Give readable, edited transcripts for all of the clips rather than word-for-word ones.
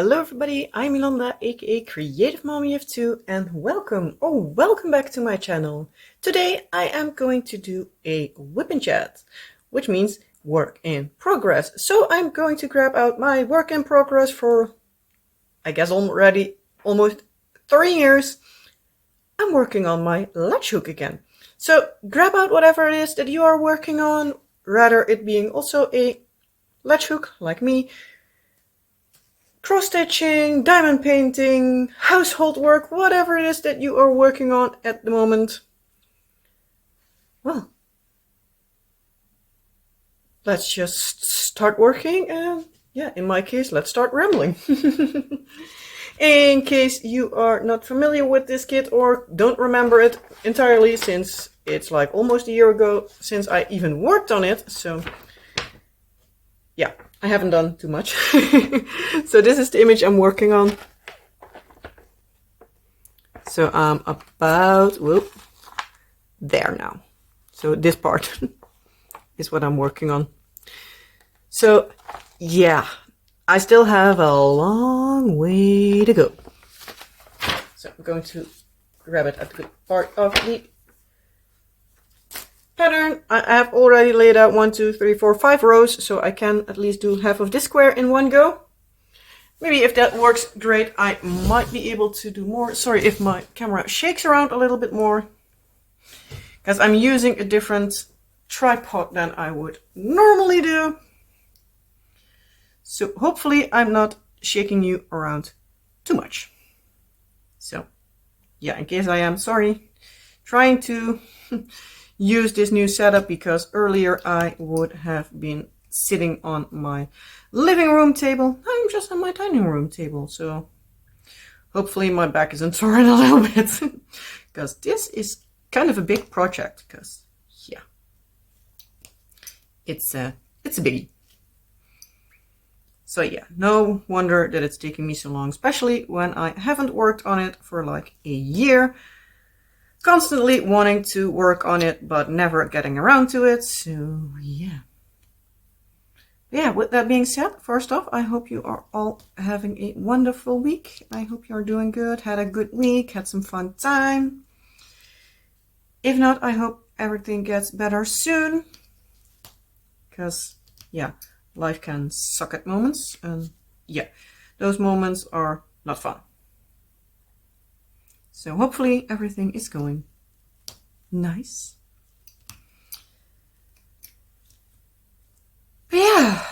Hello everybody, I'm Yolanda, aka Creative Mommy of Two, and welcome back to my channel. Today I am going to do a WIP and Chat, which means work in progress. So I'm going to grab out my work in progress for, I guess already almost 3 years. I'm working on my latch hook again. So grab out whatever it is that you are working on, rather it being also a latch hook like me, cross-stitching, diamond painting, household work, whatever it is that you are working on at the moment. Well, let's just start working and yeah, in my case, let's start rambling. In case you are not familiar with this kit or don't remember it entirely, since it's like almost a year ago since I even worked on it, so yeah, I haven't done too much. So this is the image I'm working on. So I'm about, whoop, there now. So this part is what I'm working on. So yeah, I still have a long way to go. So I'm going to grab it at the good part of the pattern. I have already laid out 1, 2, 3, 4, 5 rows, so I can at least do half of this square in one go. Maybe if that works great, I might be able to do more. Sorry if my camera shakes around a little bit more, because I'm using a different tripod than I would normally do. So hopefully I'm not shaking you around too much. So yeah, in case I am, sorry. Trying to use this new setup because earlier I would have been sitting on my living room table. I'm just on my dining room table, so hopefully my back isn't sore in a little bit, because this is kind of a big project, because yeah, it's a biggie. So yeah, no wonder that it's taking me so long, especially when I haven't worked on it for like a year. Constantly wanting to work on it, but never getting around to it. So yeah. Yeah, with that being said, first off, I hope you are all having a wonderful week. I hope you're doing good, had a good week, had some fun time. If not, I hope everything gets better soon. Because yeah, life can suck at moments, and yeah, those moments are not fun. So hopefully everything is going nice. But yeah,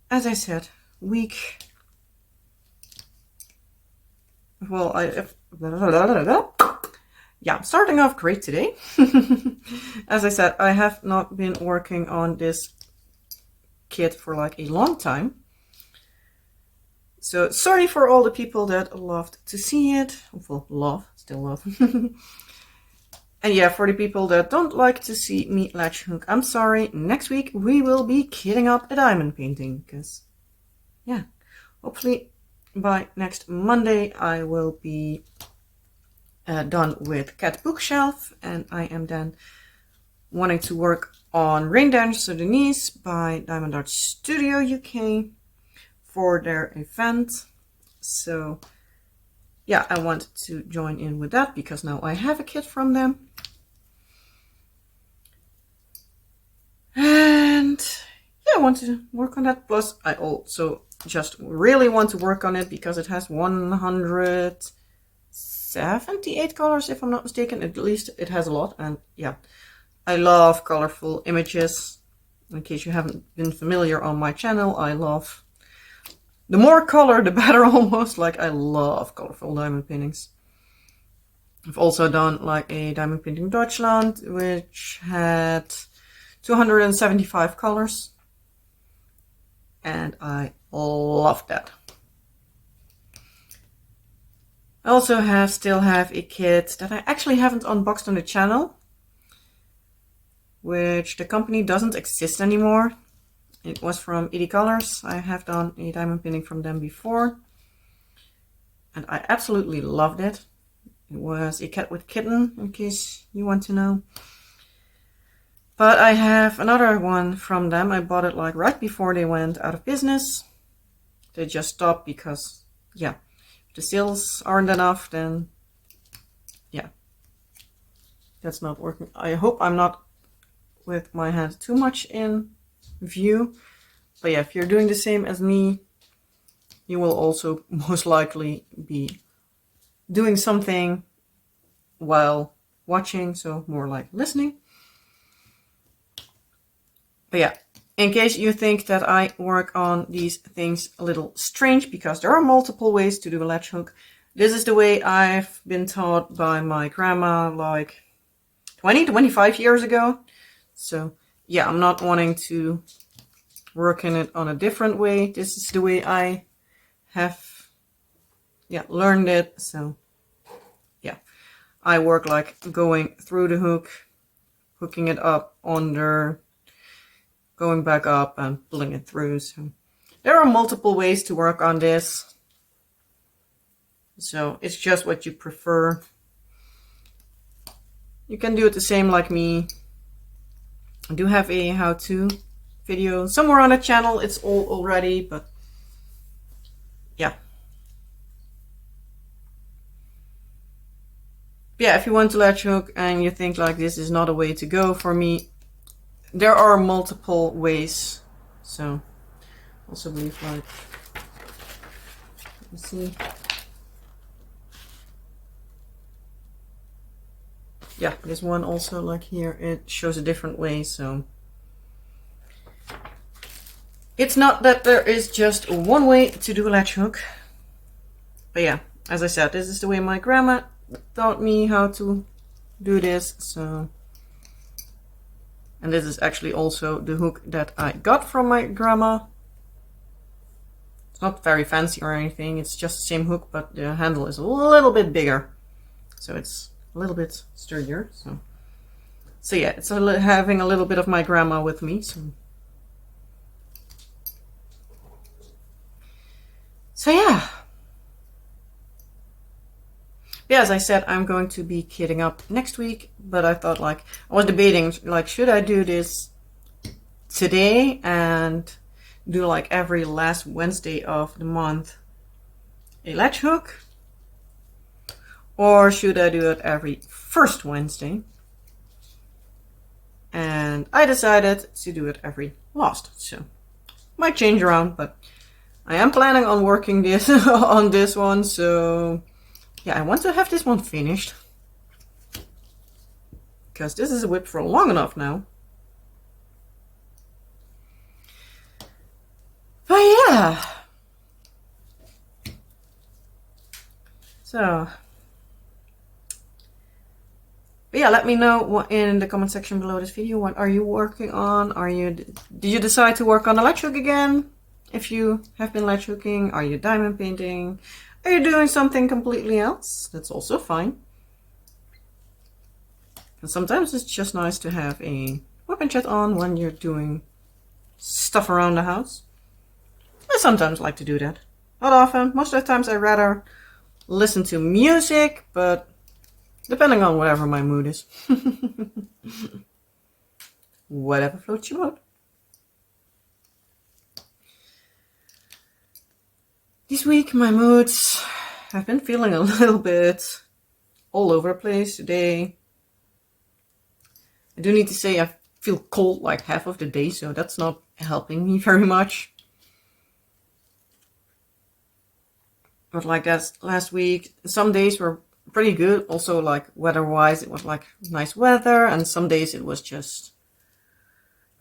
as I said, week. Well, yeah, I'm starting off great today. As I said, I have not been working on this kit for like a long time. So sorry for all the people that loved to see it. Well, still love. And yeah, for the people that don't like to see me latch hook, I'm sorry. Next week we will be kitting up a diamond painting, because yeah, hopefully by next Monday I will be done with Cat Bookshelf, and I am then wanting to work on Rain Dance to Denise by Diamond Art Studio UK for their event. So yeah, I want to join in with that because now I have a kit from them. And yeah, I want to work on that. Plus I also just really want to work on it because it has 178 colors, if I'm not mistaken. At least it has a lot. And yeah, I love colorful images. In case you haven't been familiar on my channel, I love the more color, the better almost. Like, I love colorful diamond paintings. I've also done like a diamond painting Deutschland, which had 275 colors. And I love that. I also still have a kit that I actually haven't unboxed on the channel, which the company doesn't exist anymore. It was from 80 Colors. I have done a diamond painting from them before, and I absolutely loved it. It was a cat with kitten, in case you want to know. But I have another one from them. I bought it like right before they went out of business. They just stopped because, yeah, if the sales aren't enough, then yeah, that's not working. I hope I'm not with my hand too much in view. But yeah, if you're doing the same as me, you will also most likely be doing something while watching, so more like listening. But yeah, in case you think that I work on these things a little strange, because there are multiple ways to do a latch hook. This is the way I've been taught by my grandma like 25 years ago. So yeah, I'm not wanting to work in it on a different way. This is the way I have learned it. So yeah, I work like going through the hook, hooking it up under, going back up and pulling it through. So there are multiple ways to work on this. So it's just what you prefer. You can do it the same like me. I do have a how-to video somewhere on the channel. It's all already, but yeah. Yeah, if you want to latch hook and you think like this is not a way to go for me, there are multiple ways. So also believe like, let me see. Yeah, this one also like here, it shows a different way. So it's not that there is just one way to do a latch hook. But yeah, as I said, this is the way my grandma taught me how to do this. So, and this is actually also the hook that I got from my grandma. It's not very fancy or anything. It's just the same hook, but the handle is a little bit bigger. So it's a little bit sturdier. So yeah, it's having a little bit of my grandma with me. So yeah. Yeah, as I said, I'm going to be kitting up next week, but I thought like, I was debating like, should I do this today and do like every last Wednesday of the month a latch hook? Or should I do it every first Wednesday? And I decided to do it every last. So might change around, but I am planning on working this on this one. So yeah, I want to have this one finished. Because this is a WIP for long enough now. But yeah. So. But yeah, let me know what in the comment section below this video. What are you working on? Did you decide to work on a latch hook again? If you have been latch hooking, are you diamond painting? Are you doing something completely else? That's also fine. And sometimes it's just nice to have a WIP and Chat on when you're doing stuff around the house. I sometimes like to do that. Not often. Most of the times I rather listen to music, but depending on whatever my mood is. Whatever floats your boat. This week my moods have been feeling a little bit all over the place today. I do need to say I feel cold like half of the day, so that's not helping me very much. But like that last week, some days were pretty good. Also like weather-wise, it was like nice weather, and some days it was just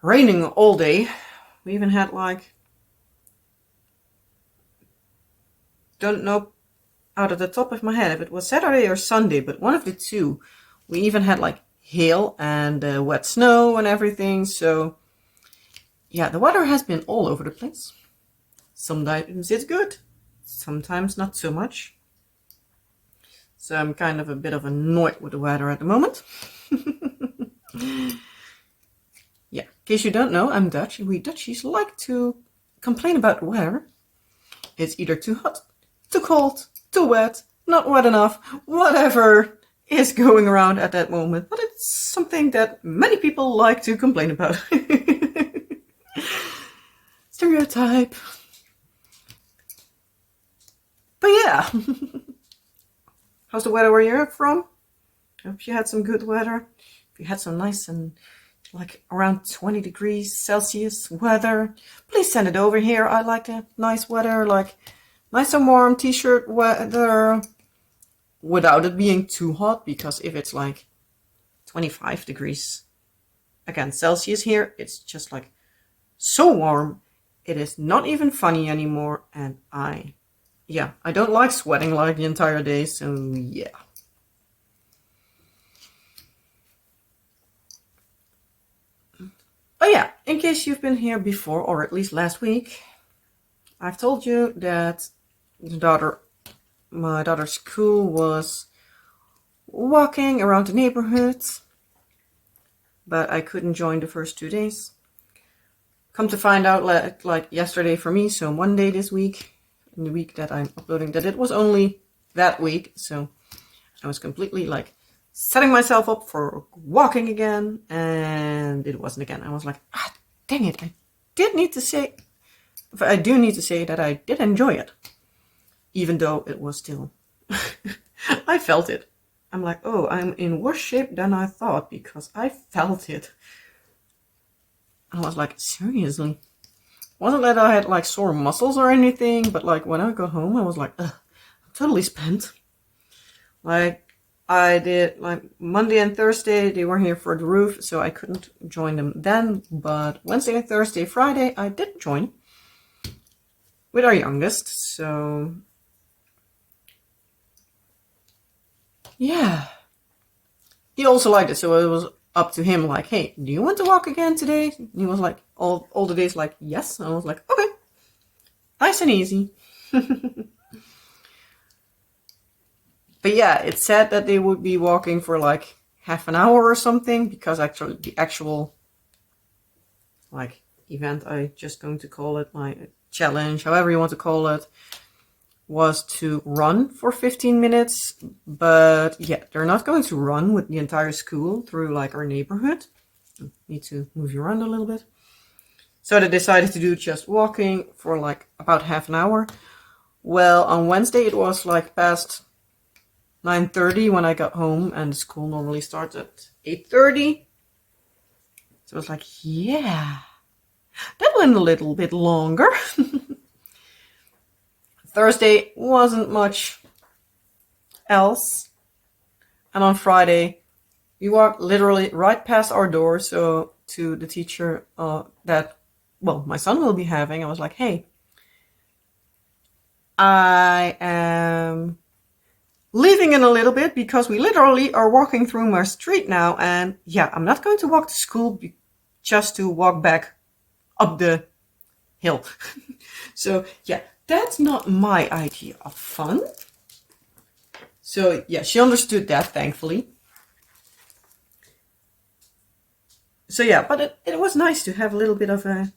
raining all day. We even had like, don't know out of the top of my head if it was Saturday or Sunday, but one of the two. We even had like hail and wet snow and everything. So yeah, the weather has been all over the place. Sometimes it's good, sometimes not so much. So I'm kind of a bit of annoyed with the weather at the moment. Yeah, in case you don't know, I'm Dutch. We Dutchies like to complain about the weather. It's either too hot, too cold, too wet, not wet enough, whatever. is going around at that moment, but it's something that many people like to complain about. Stereotype. But yeah. How's the weather where you're from? Hope you had some good weather. If you had some nice and like around 20 degrees Celsius weather, please send it over here. I like the nice weather, like nice and warm t-shirt weather without it being too hot, because if it's like 25 degrees again Celsius here, it's just like so warm. It is not even funny anymore, and I don't like sweating like the entire day, so yeah. But yeah, in case you've been here before, or at least last week, I've told you that my daughter's school was walking around the neighborhood, but I couldn't join the first 2 days. Come to find out, like yesterday for me, so Monday this week, in the week that I'm uploading, that it was only that week, so I was completely like setting myself up for walking again, and it wasn't again. I was like, dang it, I do need to say that I did enjoy it, even though it was still, I felt it. I'm like, oh, I'm in worse shape than I thought, because I felt it. I was like, seriously? Wasn't that I had like sore muscles or anything, but like when I got home, I was like, I'm totally spent. Like, I did, like, Monday and Thursday, they were here for the roof, so I couldn't join them then, but Wednesday, Thursday, Friday, I did join with our youngest, so yeah. He also liked it, so it was up to him, like, hey, do you want to walk again today? And he was like, all the days like, yes. And I was like, okay, nice and easy. But yeah, it said that they would be walking for like half an hour or something, because actually the actual like event, I just going to call it my challenge, however you want to call it, was to run for 15 minutes. But yeah, they're not going to run with the entire school through like our neighborhood. Need to move you around a little bit. So they decided to do just walking for like about half an hour. Well, on Wednesday it was like past 9:30 when I got home, and the school normally starts at 8:30. So I was like, yeah, that went a little bit longer. Thursday wasn't much else. And on Friday, we walked literally right past our door, so to the teacher that, well, my son will be having. I was like, hey, I am leaving in a little bit, because we literally are walking through my street now, and yeah, I'm not going to walk to school just to walk back up the hill. So yeah, that's not my idea of fun. So yeah, she understood that, thankfully. So yeah, but it was nice to have a little bit of a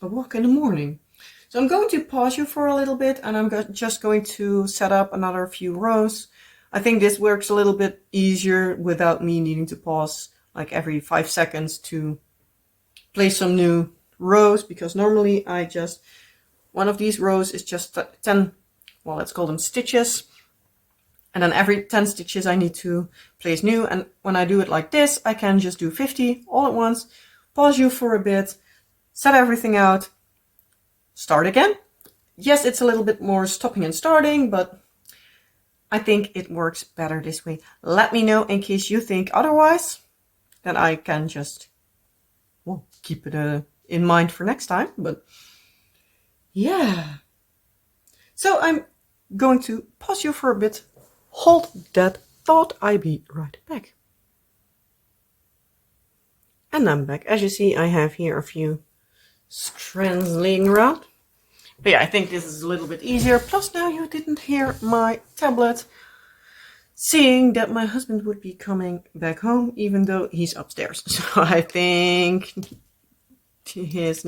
walk in the morning. So I'm going to pause you for a little bit, and I'm just going to set up another few rows. I think this works a little bit easier without me needing to pause like every 5 seconds to place some new rows, because normally one of these rows is just 10, well, let's call them stitches. And then every 10 stitches I need to place new. And when I do it like this, I can just do 50 all at once, pause you for a bit, set everything out, start again. Yes, it's a little bit more stopping and starting, but I think it works better this way. Let me know in case you think otherwise. Then I can just, well, keep it in mind for next time. But yeah. So I'm going to pause you for a bit. Hold that thought. I'll be right back. And I'm back. As you see, I have here a few strands laying around. But yeah, I think this is a little bit easier. Plus now you didn't hear my tablet seeing that my husband would be coming back home, even though he's upstairs. So I think his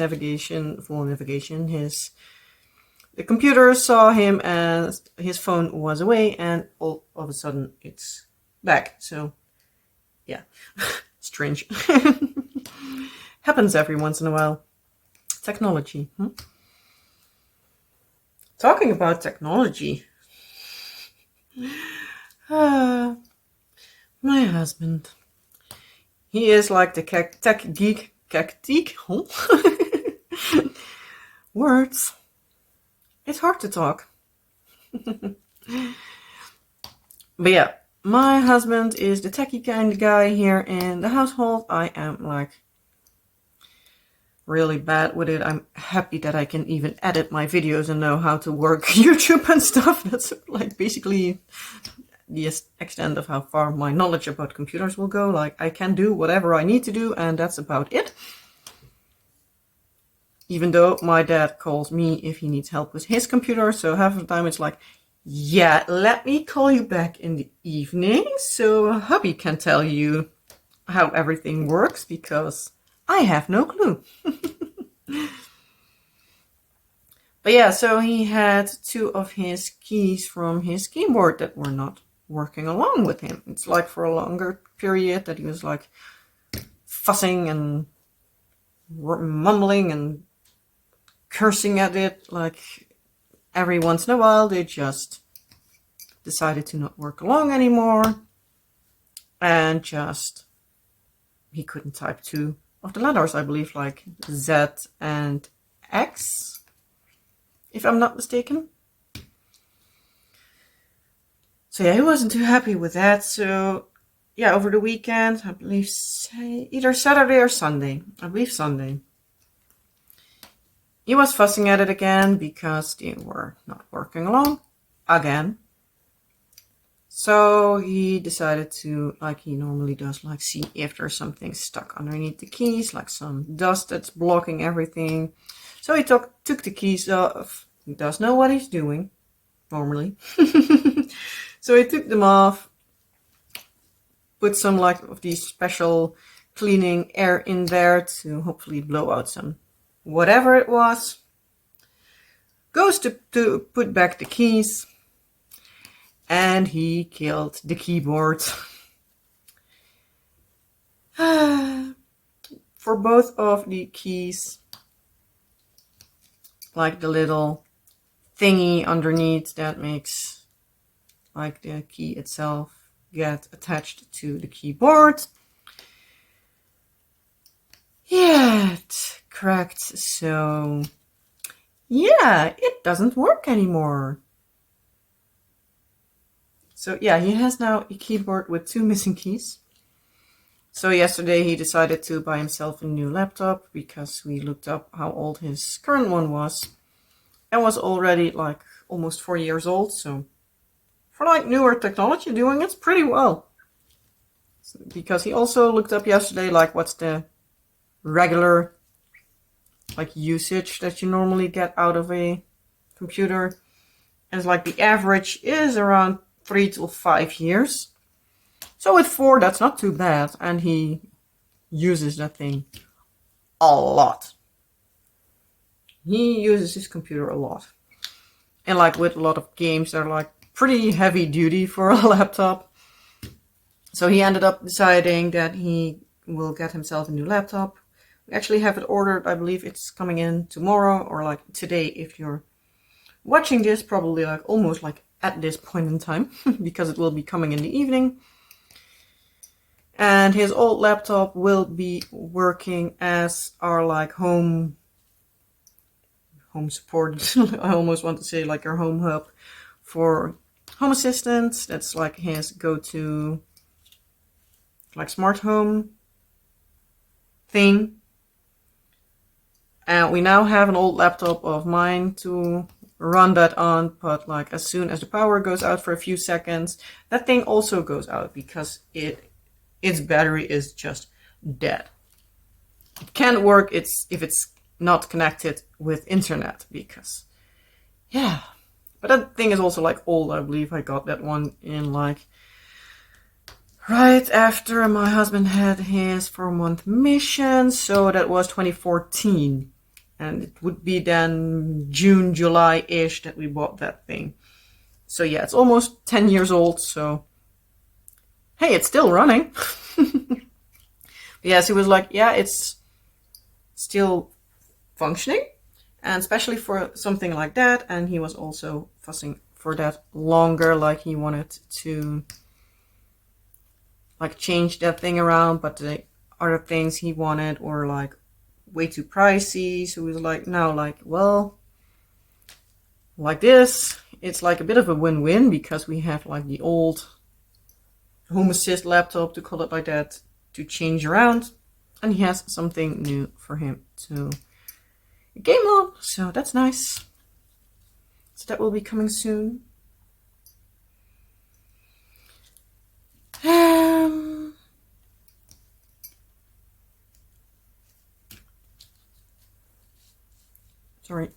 the computer saw him and his phone was away, and all of a sudden it's back. So yeah, strange. Happens every once in a while. Technology. Talking about technology. My husband. He is like the tech geek. Huh? Words. It's hard to talk. But yeah, my husband is the techie kind of guy here in the household. I am like really bad with it. I'm happy that I can even edit my videos and know how to work YouTube and stuff. That's like basically the extent of how far my knowledge about computers will go. Like I can do whatever I need to do and that's about it. Even though my dad calls me if he needs help with his computer. So half of the time it's like, yeah, let me call you back in the evening so hubby can tell you how everything works because I have no clue. But yeah, so he had 2 of his keys from his keyboard that were not working along with him. It's like for a longer period that he was like fussing and mumbling and cursing at it. Like every once in a while they just decided to not work along anymore and just he couldn't type 2 of the letters, I believe, like Z and X, if I'm not mistaken. So yeah, he wasn't too happy with that. So yeah, over the weekend, I believe either Saturday or Sunday, I believe Sunday, he was fussing at it again because they were not working along again. So he decided to, like he normally does, like see if there's something stuck underneath the keys, like some dust that's blocking everything. So he took the keys off. He does know what he's doing, normally. So he took them off, put some like of these special cleaning air in there to hopefully blow out some whatever it was. Goes to put back the keys. And he killed the keyboard. For both of the keys, like the little thingy underneath that makes like the key itself get attached to the keyboard. Yeah, it cracked, so yeah, it doesn't work anymore. So yeah, he has now a keyboard with 2 missing keys. So yesterday he decided to buy himself a new laptop because we looked up how old his current one was. And was already like almost 4 years old. So for like newer technology doing it pretty well. Because he also looked up yesterday like what's the regular like usage that you normally get out of a computer. And it's like the average is around 3 to 5 years. So with 4, that's not too bad. And he uses that thing a lot. He uses his computer a lot. And like with a lot of games, they're like pretty heavy duty for a laptop. So he ended up deciding that he will get himself a new laptop. We actually have it ordered. I believe it's coming in tomorrow or like today if you're watching this, probably like almost like at this point in time because it will be coming in the evening. And his old laptop will be working as our like home support. I almost want to say like our home hub for Home Assistant. That's like his go-to like smart home thing. And we now have an old laptop of mine to run that on, but like as soon as the power goes out for a few seconds, that thing also goes out because its battery is just dead. It can't work if it's not connected with internet because yeah. But that thing is also like old. I believe I got that one in like right after my husband had his 4-month mission, so that was 2014. And it would be then June, July-ish that we bought that thing. So yeah, it's almost 10 years old, so hey, it's still running. Yes, he was like, yeah, it's still functioning, and especially for something like that. And he was also fussing for that longer, like he wanted to like change that thing around, but the other things he wanted were like way too pricey. So he was like, no, like, well, like this, it's like a bit of a win-win, because we have like the old Home Assist laptop, to call it like that, to change around, and he has something new for him to game on, so that's nice. So that will be coming soon. Sorry.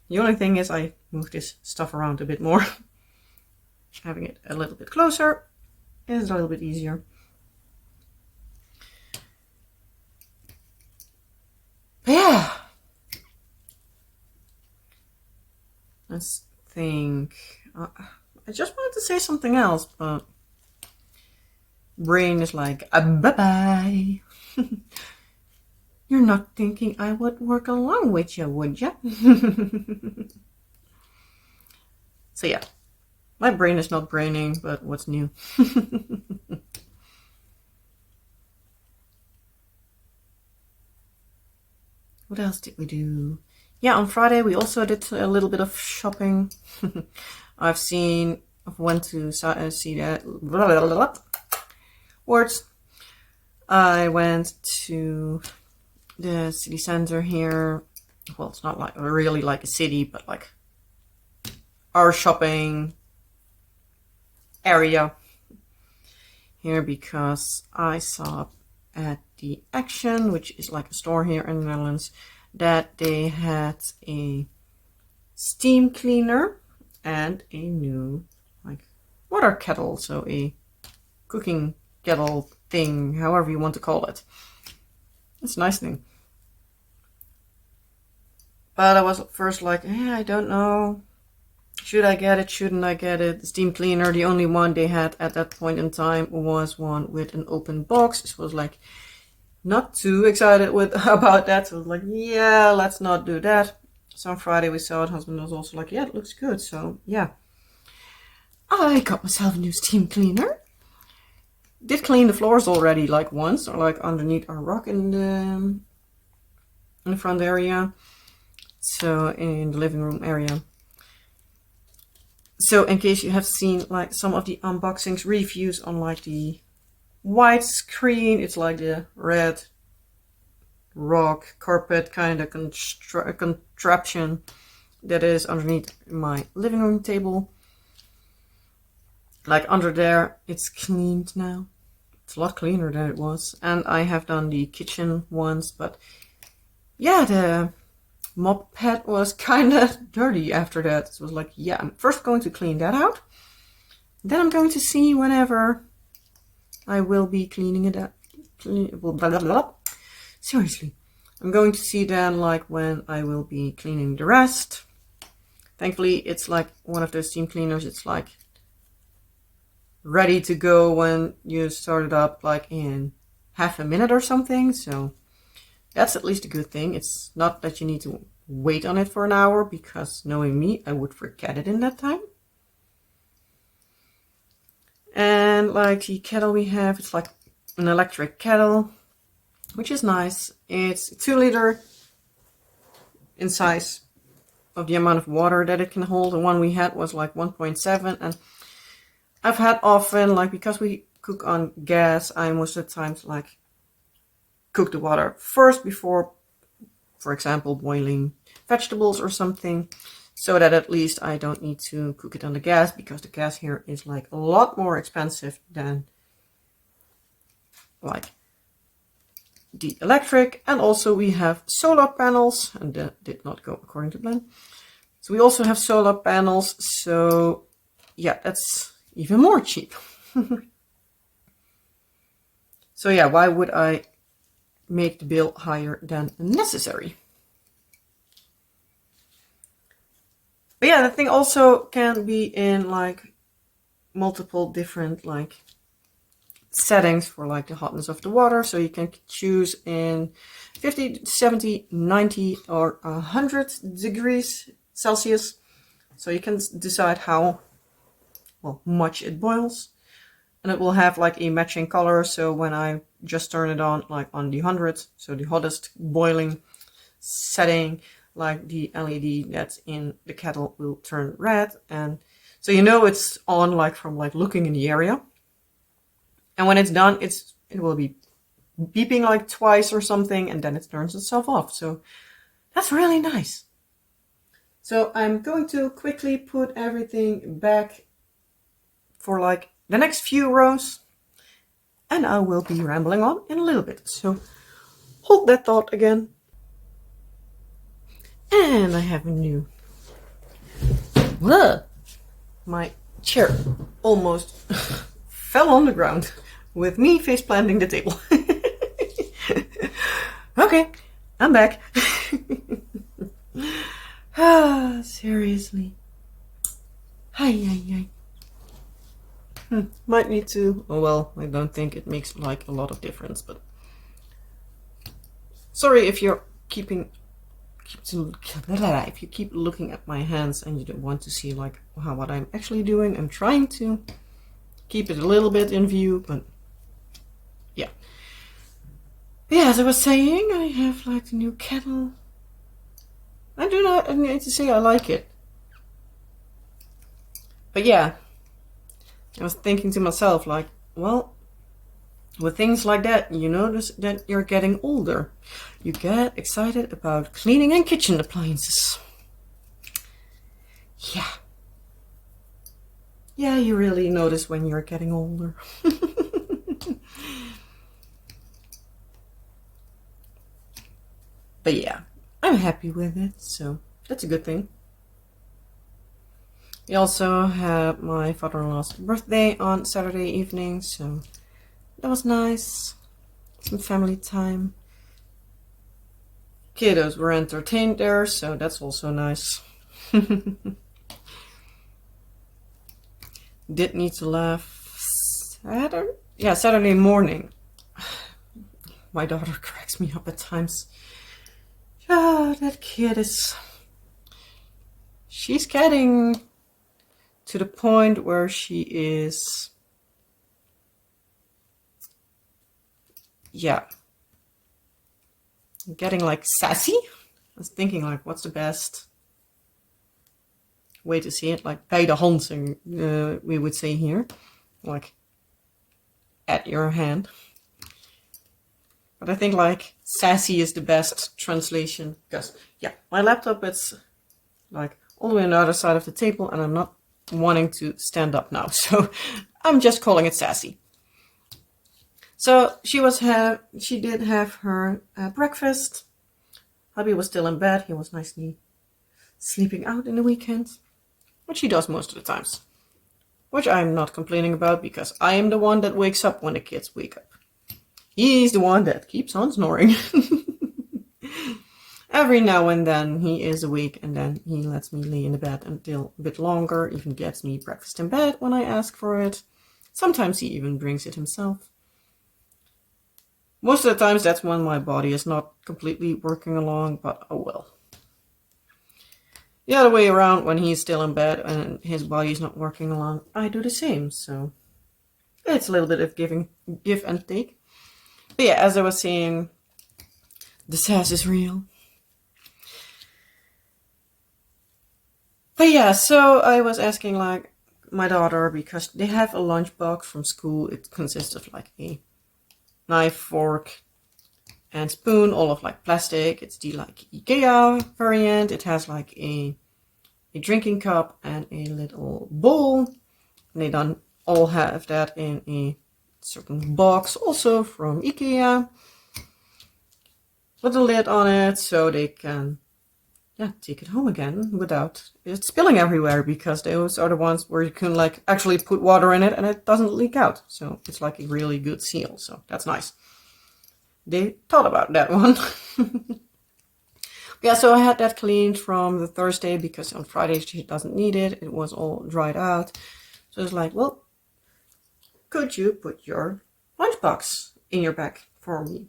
The only thing is I moved this stuff around a bit more. Having it a little bit closer is a little bit easier. But yeah. Let's think. I just wanted to say something else, but brain is like, bye-bye. You're not thinking I would work along with you, would you? So yeah, my brain is not braining, but what's new? What else did we do? Yeah, on Friday we also did a little bit of shopping. I've went to see that. Words. I went to the city center here. Well, it's not like really like a city, but like our shopping area here, because I saw at the Action, which is like a store here in the Netherlands, that they had a steam cleaner and a new like water kettle, so a cooking kettle thing, however you want to call it. It's a nice thing. But I was first like, I don't know. Should I get it? Shouldn't I get it? The steam cleaner, the only one they had at that point in time was one with an open box. So I was like, not too excited about that. So I was like, yeah, let's not do that. So on Friday we saw it. Husband was also like, yeah, it looks good. So yeah, I got myself a new steam cleaner. Did clean the floors already like once, or like underneath our rock in the front area. So in the living room area. So in case you have seen like some of the unboxings, reviews on like the white screen, it's like the red rock carpet kind of contraption that is underneath my living room table. Like under there, it's cleaned now. It's a lot cleaner than it was. And I have done the kitchen ones, but yeah, the mop pad was kind of dirty after that. So it was like, yeah, I'm first going to clean that out. Then I'm going to see whenever I will be cleaning it up. Seriously. I'm going to see then like when I will be cleaning the rest. Thankfully, it's like one of those steam cleaners. It's like ready to go when you start it up like in half a minute or something. So that's at least a good thing. It's not that you need to wait on it for an hour, because knowing me, I would forget it in that time. And like the kettle we have, it's like an electric kettle, which is nice. It's 2 liter in size of the amount of water that it can hold. The one we had was like 1.7, and I've had often, like, because we cook on gas, I most of the times like cook the water first before, for example, boiling vegetables or something, so that at least I don't need to cook it on the gas, because the gas here is like a lot more expensive than like the electric. And also we have solar panels, and that did not go according to plan. So we also have solar panels, so yeah, that's even more cheap. So yeah, why would I make the bill higher than necessary? But yeah, the thing also can be in like multiple different like settings for like the hotness of the water. So you can choose in 50, 70, 90 or 100 degrees Celsius. So you can decide how much it boils. And it will have like a matching color. So when I just turn it on, like on the 100, so the hottest boiling setting, like the LED that's in the kettle will turn red. And so you know it's on like from like looking in the area. And when it's done, it will be beeping like twice or something, and then it turns itself off. So that's really nice. So I'm going to quickly put everything back for like the next few rows, and I will be rambling on in a little bit. So hold that thought again. And I have a new... Whoa! My chair almost fell on the ground with me face planting the table. Okay, I'm back. Seriously. Hi. Might need to... Oh well, I don't think it makes like a lot of difference, but... Sorry if you're if you keep looking at my hands and you don't want to see like what I'm actually doing. I'm trying to keep it a little bit in view, but yeah. Yeah, as I was saying, I have like the new kettle. I need to say I like it. But yeah, I was thinking to myself like, well, with things like that, you notice that you're getting older. You get excited about cleaning and kitchen appliances. Yeah, you really notice when you're getting older. But yeah, I'm happy with it, so that's a good thing. We also had my father-in-law's birthday on Saturday evening, so that was nice. Some family time. Kiddos were entertained there, so that's also nice. Did need to laugh. Saturday morning. My daughter cracks me up at times. Oh, that kid is... She's getting to the point where she is... Yeah. Getting like sassy. I was thinking like, what's the best way to see it? Like bij de hand, we would say here. Like at your hand. But I think like sassy is the best translation. Because yeah, my laptop is like all the way on the other side of the table and I'm not wanting to stand up now. So I'm just calling it sassy. So she did have her breakfast. Hubby was still in bed. He was nicely sleeping out in the weekend, which he does most of the times. Which I'm not complaining about because I am the one that wakes up when the kids wake up. He's the one that keeps on snoring. Every now and then he is awake and then he lets me lay in the bed until a bit longer, even gets me breakfast in bed when I ask for it. Sometimes he even brings it himself. Most of the times that's when my body is not completely working along, but oh well. The other way around, when he's still in bed and his body is not working along, I do the same. So it's a little bit of give and take. But yeah, as I was saying, the sass is real. But yeah, so I was asking like my daughter, because they have a lunchbox from school. It consists of like a knife, fork, and spoon, all of like plastic. It's the like IKEA variant. It has like a drinking cup and a little bowl. And they don't all have that in a certain box, also from IKEA, with a lid on it, so they can take it home again without it spilling everywhere, because those are the ones where you can like actually put water in it and it doesn't leak out. So it's like a really good seal. So that's nice. They thought about that one. Yeah, so I had that cleaned from the Thursday because on Friday she doesn't need it. It was all dried out. So it's like, well, could you put your lunchbox in your bag for me?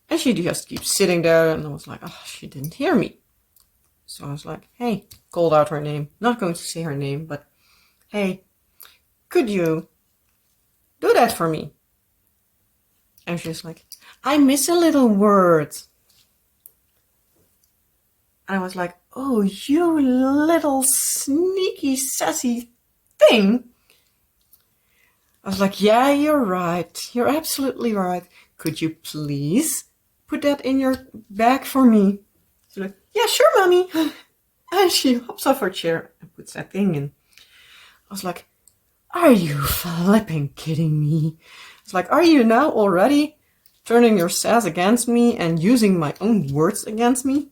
And she just keeps sitting there, and I was like, oh, she didn't hear me. So I was like, hey, called out her name. Not going to say her name, but hey, could you do that for me? And she's like, I miss a little word. And I was like, oh, you little sneaky, sassy thing. I was like, yeah, you're right. You're absolutely right. Could you please put that in your bag for me? She's like, yeah, sure, mommy. And she hops off her chair and puts that thing in. I was like, are you flipping kidding me? It's like, are you now already turning your sass against me and using my own words against me?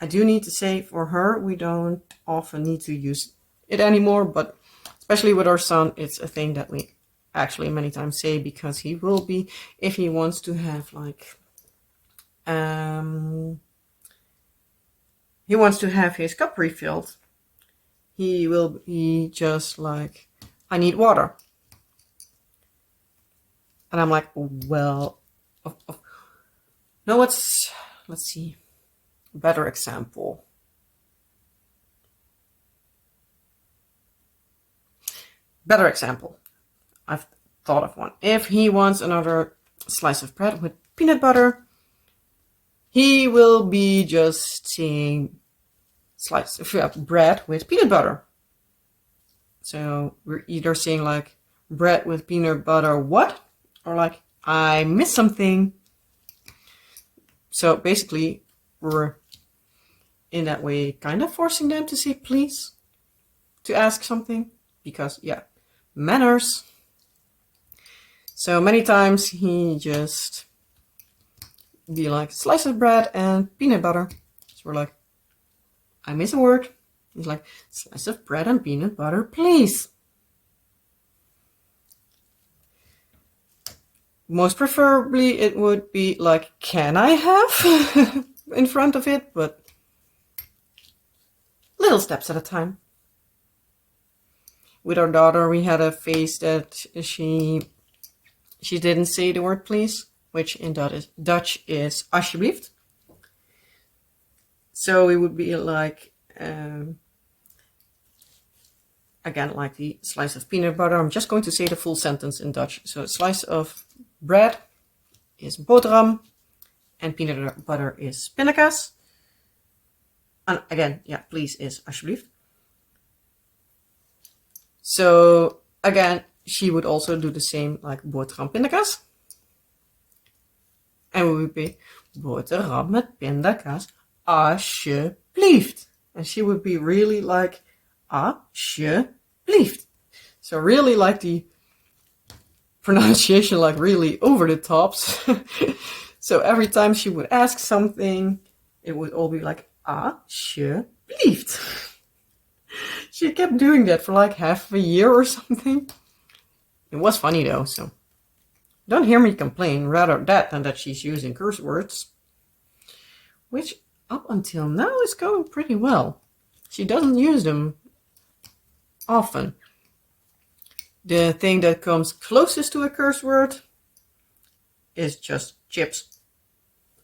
I do need to say, for her, we don't often need to use it anymore, but especially with our son, it's a thing that we actually many times say, because he will be, if he wants to have like, he wants to have his cup refilled, he will be just like, I need water. And I'm like, well, no, let's see, better example. I've thought of one. If he wants another slice of bread with peanut butter, he will be just saying slice of bread with peanut butter. So we're either saying like bread with peanut butter what? Or like, I missed something. So basically we're in that way kind of forcing them to say please, to ask something, because yeah, manners. So many times he just be like, slice of bread and peanut butter. So we're like, I miss a word. He's like, slice of bread and peanut butter, please. Most preferably it would be like, can I have in front of it, but little steps at a time. With our daughter, we had a phase that she didn't say the word please, which in Dutch is alsjeblieft. So it would be like, again, like the slice of peanut butter. I'm just going to say the full sentence in Dutch. So a slice of bread is boterham, and peanut butter is pindakaas. And again, yeah, please is alsjeblieft. So again, she would also do the same, like boterham pindakaas. En we would be boterham met pindakaas, alsjeblieft. And she would be really like, alsjeblieft. So really like the pronunciation, like really over the tops. So every time she would ask something, it would all be like, alsjeblieft. She kept doing that for like half a year or something. It was funny though, so don't hear me complain, rather that than that she's using curse words. Which up until now is going pretty well. She doesn't use them often. The thing that comes closest to a curse word is just chips.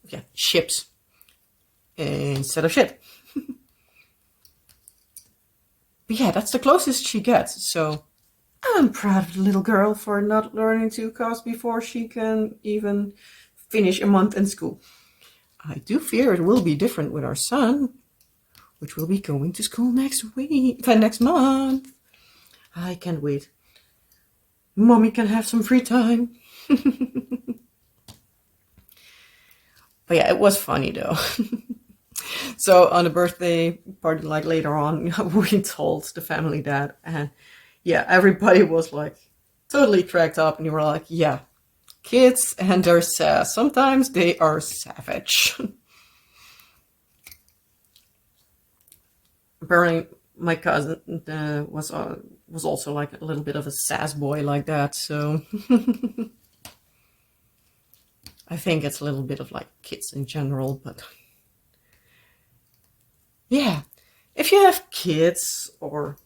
Yeah, chips. Instead of shit. But yeah, that's the closest she gets. So I'm proud of the little girl for not learning to cuss before she can even finish a month in school. I do fear it will be different with our son, which will be going to school next month. I can't wait. Mommy can have some free time. But yeah, it was funny though. So on the birthday party, like later on, we told the family that, and yeah, everybody was like totally cracked up, and you were like, yeah, kids and their sass, sometimes they are savage. Apparently my cousin was also like a little bit of a sass boy like that, so I think it's a little bit of like kids in general, but yeah, if you have kids or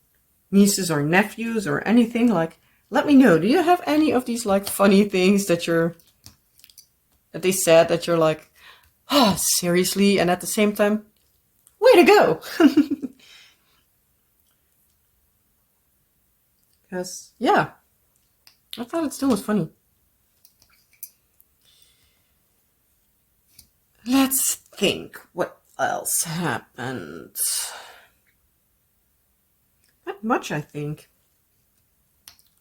nieces or nephews or anything, like Let me know. Do you have any of these like funny things that they said that you're like, oh, seriously? And at the same time, way to go. Because, yeah, I thought it still was funny. Let's think. What else happened? Not much, I think.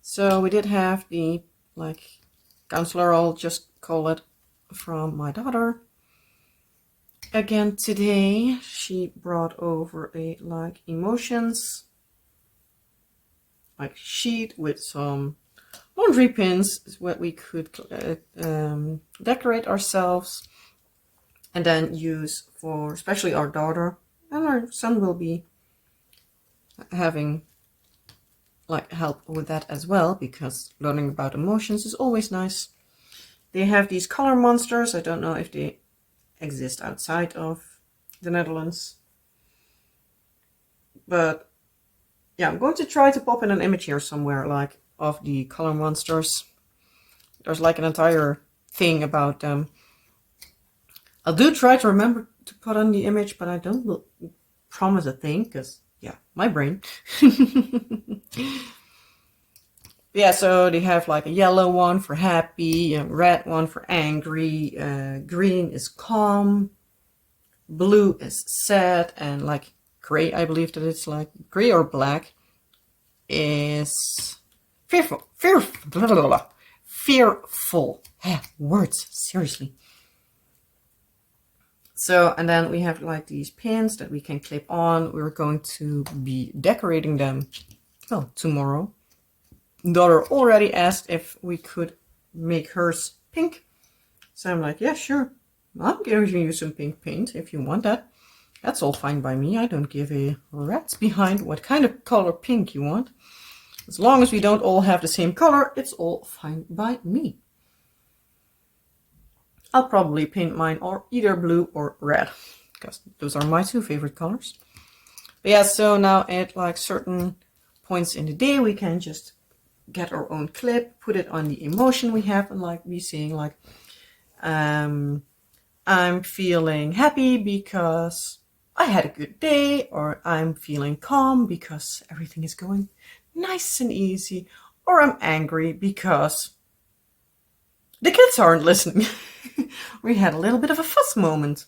So we did have the, like, counselor, I'll just call it, from my daughter. Again today, she brought over a, like, emotions, like, sheet with some laundry pins, what we could decorate ourselves and then use for especially our daughter, and our son will be having like help with that as well, because learning about emotions is always nice. They have these color monsters. I don't know if they exist outside of the Netherlands, but yeah, I'm going to try to pop in an image here somewhere, like, of the color monsters. There's like an entire thing about them. I'll do try to remember to put on the image, but I don't promise a thing, because, yeah, my brain. Yeah, so they have like a yellow one for happy, a red one for angry, green is calm, blue is sad, and like gray, I believe that it's like gray or black, is fearful. Fearful. Words, seriously. So, and then we have like these pins that we can clip on. We're going to be decorating them, well, tomorrow. Daughter already asked if we could make hers pink. So I'm like, yeah, sure. I'll give you some pink paint if you want that. That's all fine by me. I don't give a rat's behind what kind of color pink you want. As long as we don't all have the same color, it's all fine by me. I'll probably paint mine or either blue or red, because those are my two favorite colors. But yeah, so now at like certain points in the day, we can just get our own clip, put it on the emotion we have, and like be saying like, I'm feeling happy because I had a good day, or I'm feeling calm because everything is going nice and easy, or I'm angry because the kids aren't listening. We had a little bit of a fuss moment.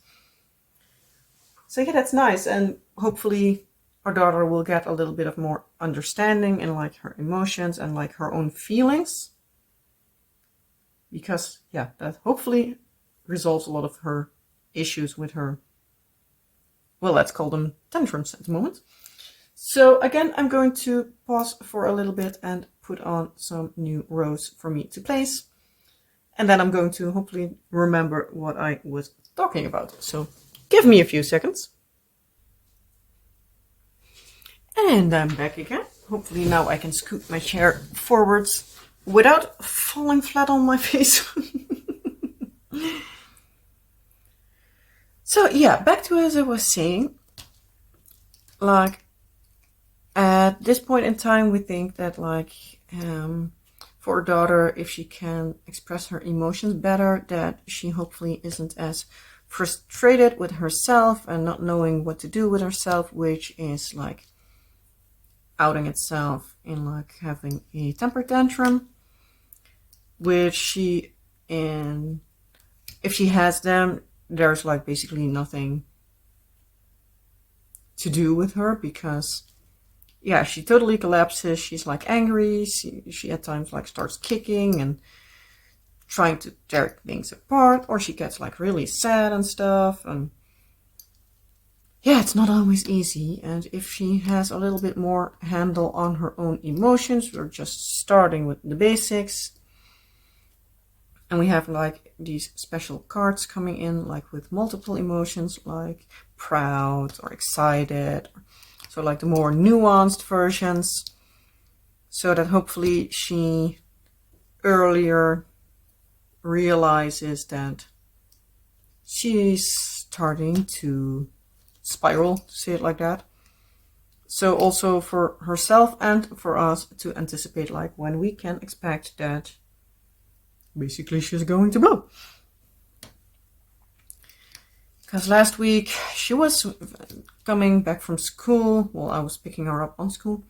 So yeah, that's nice, and hopefully our daughter will get a little bit of more understanding in like her emotions and like her own feelings. Because yeah, that hopefully resolves a lot of her issues with her, well, let's call them tantrums at the moment. So again, I'm going to pause for a little bit and put on some new rows for me to place. And then I'm going to hopefully remember what I was talking about. So give me a few seconds. And I'm back again. Hopefully now I can scoot my chair forwards without falling flat on my face. So yeah, back to as I was saying, like at this point in time, we think that like for a daughter, if she can express her emotions better, that she hopefully isn't as frustrated with herself and not knowing what to do with herself, which is like outing itself in like having a temper tantrum, which she, and if she has them, there's like basically nothing to do with her, because yeah, she totally collapses. She's like angry. She at times like starts kicking and trying to tear things apart, or she gets like really sad and stuff. And yeah, it's not always easy. And if she has a little bit more handle on her own emotions, we're just starting with the basics. And we have like these special cards coming in, like with multiple emotions, like proud or excited. So like the more nuanced versions, so that hopefully she earlier realizes that she's starting to spiral, to say it like that. So also for herself and for us to anticipate like when we can expect that basically she's going to blow. Because last week she was coming back from school. Well, I was picking her up on school.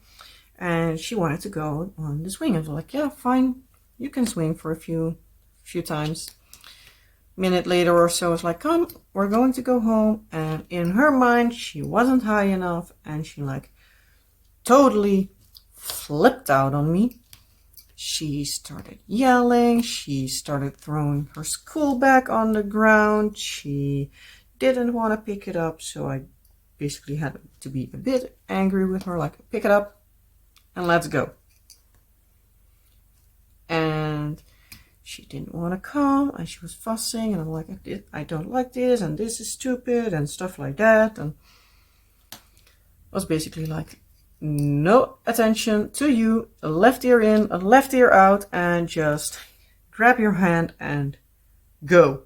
And she wanted to go on the swing. I was like, yeah, fine. You can swing for a few times. Minute later or so, I was like, come, we're going to go home. And in her mind, she wasn't high enough. And she like totally flipped out on me. She started yelling. She started throwing her school bag on the ground. She didn't want to pick it up. So I basically had to be a bit angry with her. Like, pick it up and let's go. And she didn't want to come, and she was fussing, and I'm like, I don't like this, and this is stupid, and stuff like that. And I was basically like, no attention to you, a left ear in, a left ear out, and just grab your hand and go.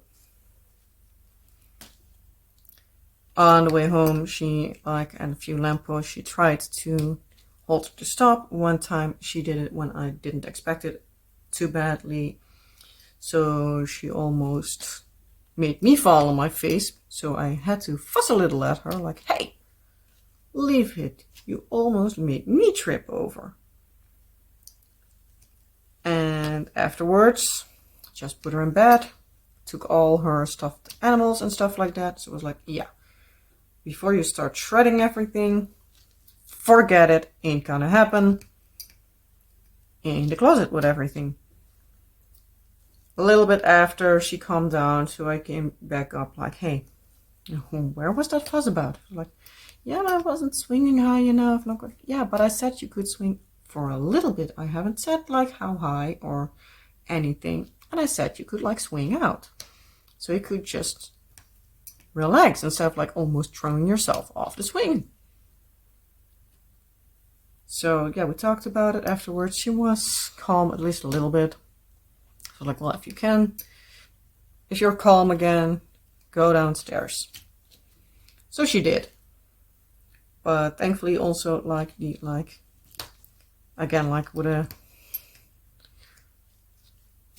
On the way home, she, like, and a few lampposts, she tried to hold to stop. One time she did it when I didn't expect it too badly. So she almost made me fall on my face. So I had to fuss a little at her, like, hey, leave it. You almost made me trip over. And afterwards, just put her in bed, took all her stuffed animals and stuff like that. So it was like, yeah, before you start shredding everything, forget it, ain't gonna happen. In the closet with everything. A little bit after she calmed down, so I came back up like, hey, where was that fuss about? Like, yeah, I wasn't swinging high enough. Like, yeah, but I said you could swing for a little bit. I haven't said like how high or anything. And I said you could like swing out. So you could just relax instead of like almost throwing yourself off the swing. So yeah, we talked about it afterwards. She was calm, at least a little bit. So like, well, if you're calm again, go downstairs. So she did. But thankfully also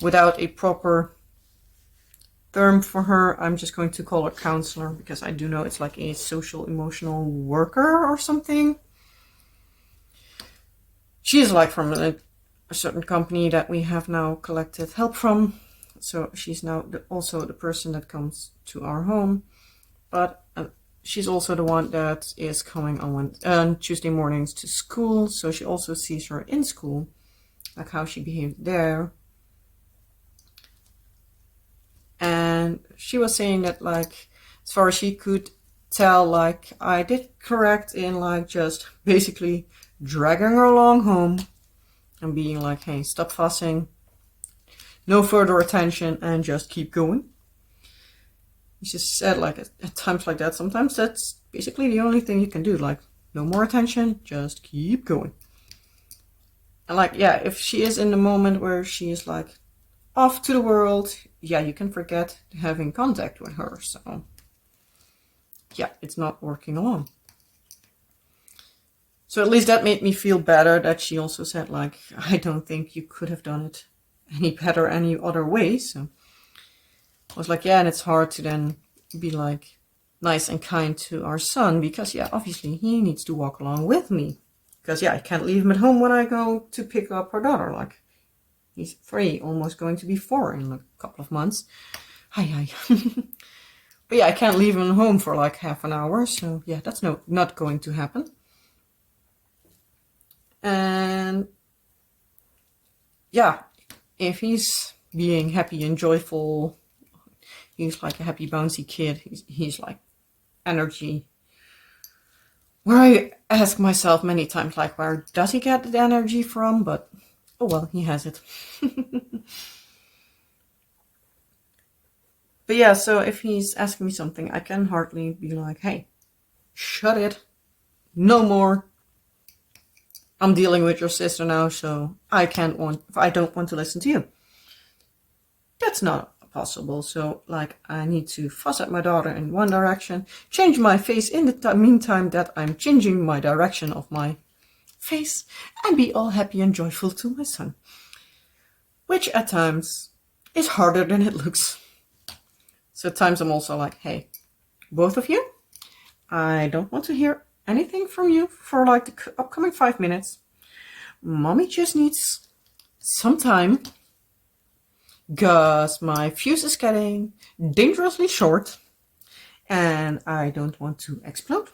without a proper term for her, I'm just going to call her counselor, because I do know it's like a social emotional worker or something. She's like from a certain company that we have now collected help from. So she's now also the person that comes to our home. But she's also the one that is coming on Tuesday mornings to school. So she also sees her in school, like how she behaved there. And she was saying that like, as far as she could tell, like I did correct in like just basically dragging her along home and being like, hey, stop fussing, no further attention, and just keep going. She said like at times like that, sometimes that's basically the only thing you can do, like no more attention, just keep going. And like, yeah, if she is in the moment where she is like off to the world, yeah, you can forget having contact with her. So yeah, it's not working alone. So at least that made me feel better, that she also said like, I don't think you could have done it any better any other way. So I was like, yeah, and it's hard to then be like nice and kind to our son, because yeah, obviously he needs to walk along with me, because yeah, I can't leave him at home when I go to pick up her daughter. Like, he's 3, almost going to be 4 in a couple of months. Hi. But yeah, I can't leave him at home for like half an hour. So yeah, that's not going to happen. And yeah, if he's being happy and joyful, he's like a happy bouncy kid. He's like energy. Where I ask myself many times, like, where does he get the energy from? But oh well, he has it. But yeah, so if he's asking me something, I can hardly be like, hey, shut it, no more. I'm dealing with your sister now, so I don't want to listen to you. That's not a possible. So like I need to fuss at my daughter in one direction, change my face in the meantime that I'm changing my direction of my face, and be all happy and joyful to my son. Which at times is harder than it looks. So at times I'm also like, hey, both of you, I don't want to hear anything from you for like the upcoming 5 minutes. Mommy just needs some time because my fuse is getting dangerously short and I don't want to explode.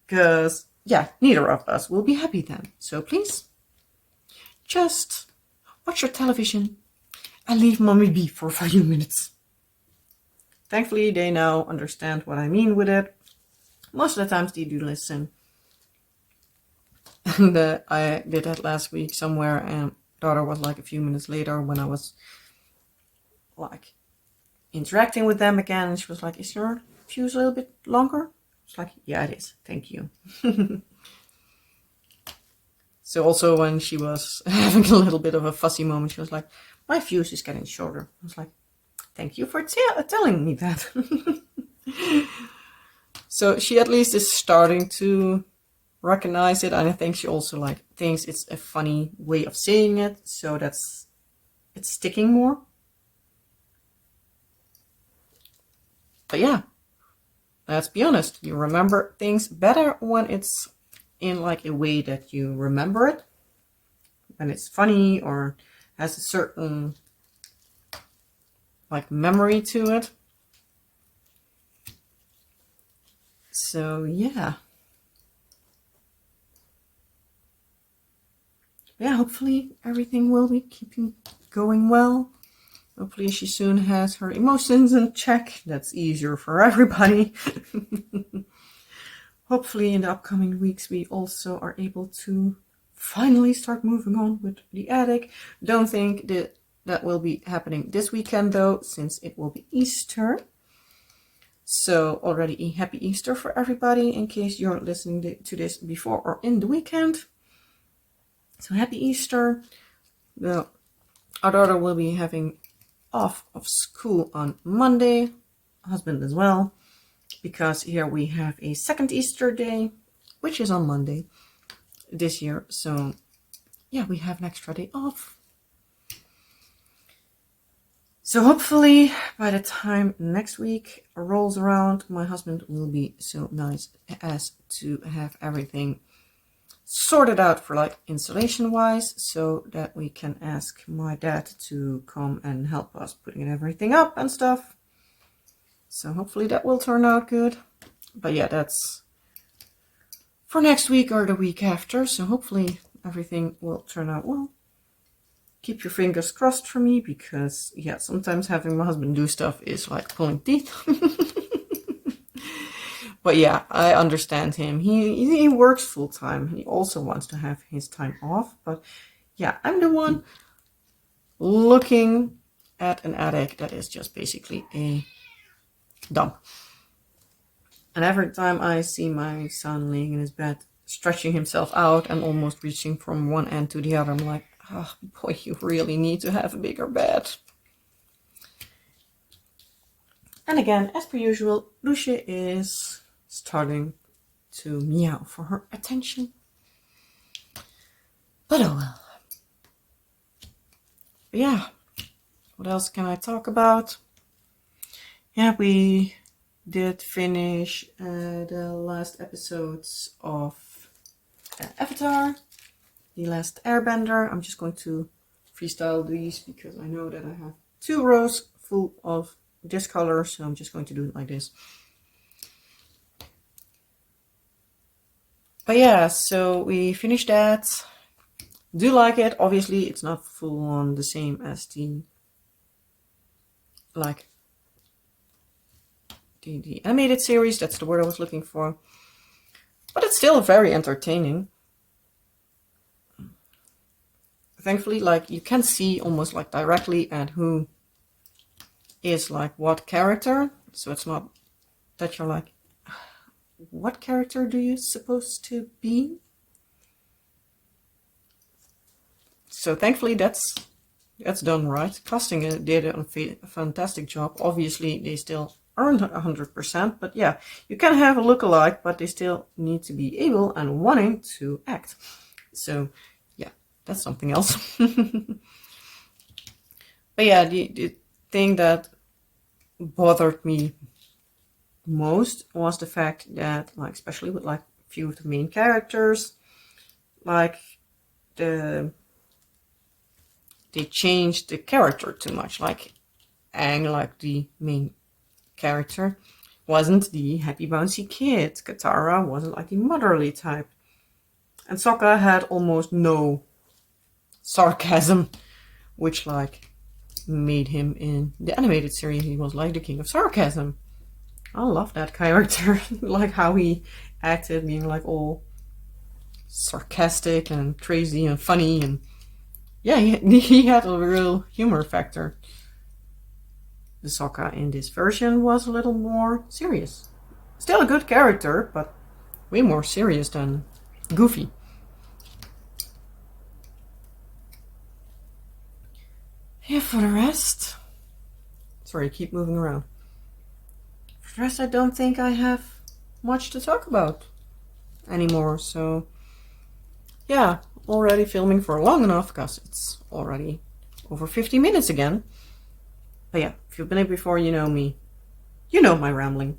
Because, yeah, neither of us will be happy then. So please, just watch your television and leave mommy be for a few minutes. Thankfully, they now understand what I mean with it. Most of the times they do listen. And I did that last week somewhere, and daughter was like a few minutes later when I was like interacting with them again, and she was like, is your fuse a little bit longer? It's like, yeah, it is. Thank you. So also when she was having a little bit of a fussy moment, she was like, my fuse is getting shorter. I was like, thank you for telling me that. So she at least is starting to recognize it, and I think she also like thinks it's a funny way of saying it, so it's sticking more. But yeah, let's be honest, you remember things better when it's in like a way that you remember it, when it's funny or has a certain like memory to it. So yeah, hopefully everything will be keeping going well. Hopefully she soon has her emotions in check. That's easier for everybody. Hopefully in the upcoming weeks we also are able to finally start moving on with the attic. Don't think that will be happening this weekend though, since it will be Easter. So already a happy Easter for everybody in case you're listening to this before or in the weekend. So happy Easter. Our daughter will be having off of school on Monday, husband as well, because here we have a second Easter day, which is on Monday this year. So yeah, we have an extra day off. So hopefully by the time next week rolls around, my husband will be so nice as to have everything sorted out for like installation wise, so that we can ask my dad to come and help us putting everything up and stuff. So hopefully that will turn out good. But yeah, that's for next week or the week after. So hopefully everything will turn out well. Keep your fingers crossed for me, because yeah, sometimes having my husband do stuff is like pulling teeth. But yeah, I understand him. He works full time. He also wants to have his time off. But yeah, I'm the one looking at an attic that is just basically a dump. And every time I see my son laying in his bed, stretching himself out and almost reaching from one end to the other, I'm like, oh boy, you really need to have a bigger bed. And again, as per usual, Lucia is starting to meow for her attention. But oh well. But yeah, what else can I talk about? Yeah, we did finish the last episodes of Avatar, The Last Airbender. I'm just going to freestyle these because I know that I have 2 rows full of this color, so I'm just going to do it like this. But yeah, so we finished that. Do like it. Obviously, it's not full on the same as the animated series. That's the word I was looking for. But it's still very entertaining. Thankfully, like you can see almost like directly at who is like what character. So it's not that you're like, what character do you supposed to be? So thankfully that's That's done right. Casting did a fantastic job. Obviously, they still earned 100%, but yeah, you can have a lookalike, but they still need to be able and wanting to act. So yeah, that's something else. But yeah, the thing that bothered me most was the fact that, like, especially with like a few of the main characters, like they changed the character too much. Like Aang, like the main character, wasn't the happy bouncy kid. Katara wasn't like the motherly type. And Sokka had almost no sarcasm, which like made him in the animated series, he was like the king of sarcasm. I love that character. Like how he acted, being like all sarcastic and crazy and funny, and yeah, he had a real humor factor. The Sokka in this version was a little more serious. Still a good character, but way more serious than Goofy. Yeah, for the rest... Sorry, keep moving around. For the rest, I don't think I have much to talk about anymore, so... Yeah, already filming for long enough, because it's already over 50 minutes again. But yeah, if you've been here before, you know me. You know my rambling.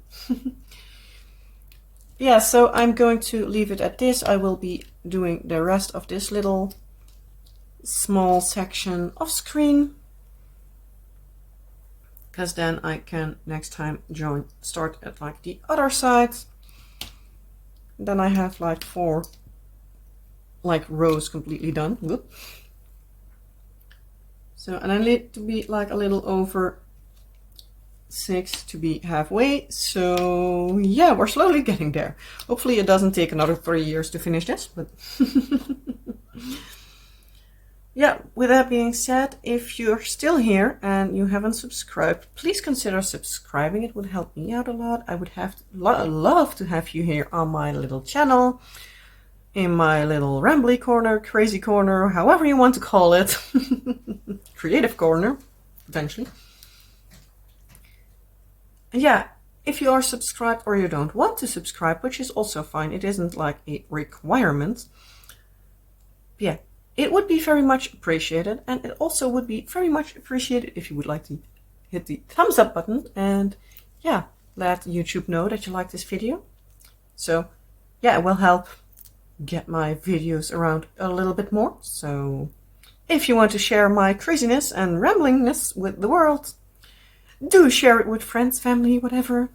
Yeah, so I'm going to leave it at this. I will be doing the rest of this little small section off screen, because then I can next time start at like the other side. Then I have like 4 like rows completely done. Whoop. So, and I need to be like a little over 6 to be halfway. So yeah, we're slowly getting there. Hopefully it doesn't take another 3 years to finish this, but yeah, with that being said, if you're still here and you haven't subscribed, please consider subscribing. It would help me out a lot. I would have love to have you here on my little channel, in my little rambly corner, crazy corner, however you want to call it. Creative corner, potentially. Yeah, if you are subscribed or you don't want to subscribe, which is also fine, it isn't like a requirement. Yeah, it would be very much appreciated, and it also would be very much appreciated if you would like to hit the thumbs up button and yeah, let YouTube know that you like this video. So yeah, it will help get my videos around a little bit more. So if you want to share my craziness and ramblingness with the world, do share it with friends, family, whatever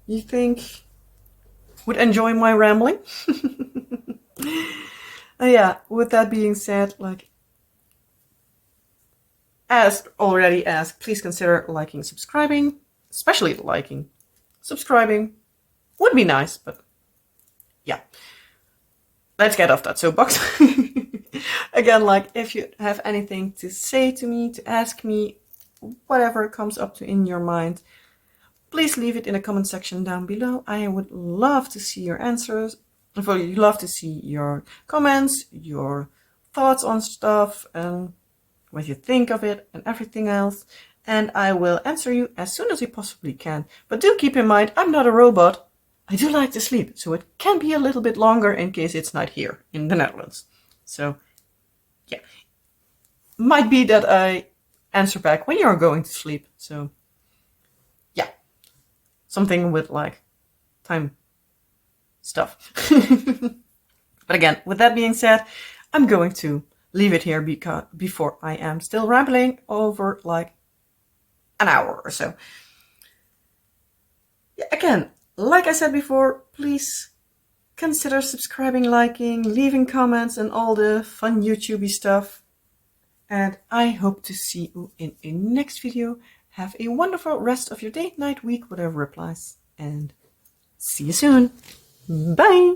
you think would enjoy my rambling. Yeah, with that being said, like, as already asked, please consider liking, subscribing, especially liking. Subscribing would be nice, but yeah. Let's get off that soapbox. Again, like, if you have anything to say to me, to ask me, whatever comes up to in your mind, please leave it in the comment section down below. I would love to see your answers. I'd love to see your comments, your thoughts on stuff, and what you think of it, and everything else. And I will answer you as soon as I possibly can. But do keep in mind, I'm not a robot. I do like to sleep, so it can be a little bit longer in case it's not here in the Netherlands. So, yeah. Might be that I answer back when you're going to sleep. So, yeah. Something with, like, time stuff. But again, with that being said, I'm going to leave it here before I am still rambling over, like, an hour or so. Yeah, again, like I said before, please consider subscribing, liking, leaving comments, and all the fun YouTubey stuff. And I hope to see you in a next video. Have a wonderful rest of your day, night, week, whatever applies. And see you soon. Bye!